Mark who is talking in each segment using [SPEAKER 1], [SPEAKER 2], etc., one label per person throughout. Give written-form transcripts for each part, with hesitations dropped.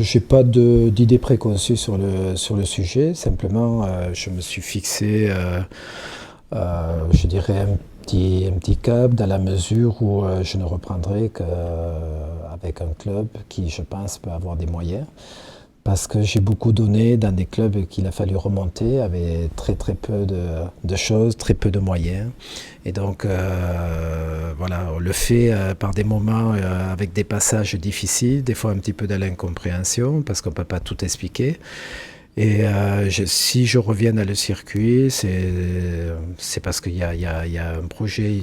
[SPEAKER 1] Je n'ai pas d'idée préconçue sur le sujet, simplement je me suis fixé, je dirais, un petit cap dans la mesure où je ne reprendrai qu'avec un club qui, je pense, peut avoir des moyens. Parce que j'ai beaucoup donné dans des clubs qu'il a fallu remonter avec très très peu de choses, très peu de moyens. Et donc voilà, on le fait par des moments avec des passages difficiles, des fois un petit peu de l'incompréhension parce qu'on ne peut pas tout expliquer. Et si je reviens dans le circuit, c'est parce qu'il y a un projet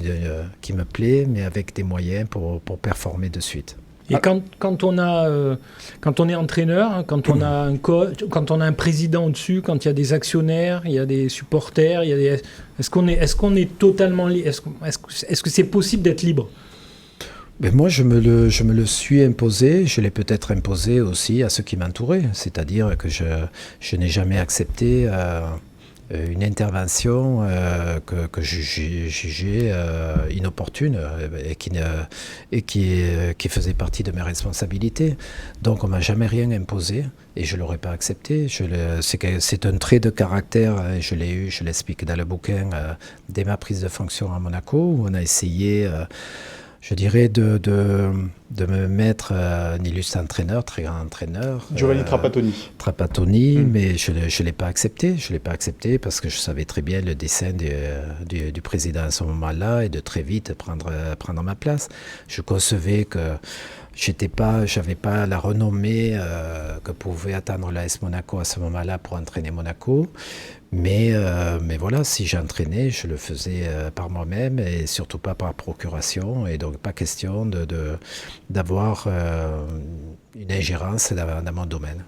[SPEAKER 1] qui me plaît, mais avec des moyens pour performer de suite.
[SPEAKER 2] Et quand on est entraîneur, hein, quand on a un coach, quand on a un président au-dessus, quand il y a des actionnaires, il y a des supporters, est-ce qu'on est totalement libre? Est-ce que c'est possible d'être libre?
[SPEAKER 1] Ben moi, je me le suis imposé, je l'ai peut-être imposé aussi à ceux qui m'entouraient, c'est-à-dire que je n'ai jamais accepté une intervention que je jugeais inopportune et qui faisait partie de mes responsabilités. Donc on m'a jamais rien imposé et je ne l'aurais pas accepté. C'est un trait de caractère, et je l'ai eu, je l'explique dans le bouquin, dès ma prise de fonction à Monaco, où on a essayé je dirais de me mettre un illustre entraîneur, très grand entraîneur.
[SPEAKER 3] Giovanni Trapattoni.
[SPEAKER 1] Trapattoni, mais je ne l'ai pas accepté. Je ne l'ai pas accepté parce que je savais très bien le dessein du président à ce moment-là et de très vite prendre ma place. Je concevais que j'avais pas la renommée que pouvait attendre l'AS Monaco à ce moment-là pour entraîner Monaco. Mais voilà, si j'entraînais, je le faisais par moi-même et surtout pas par procuration. Et donc pas question d'avoir une ingérence dans mon domaine.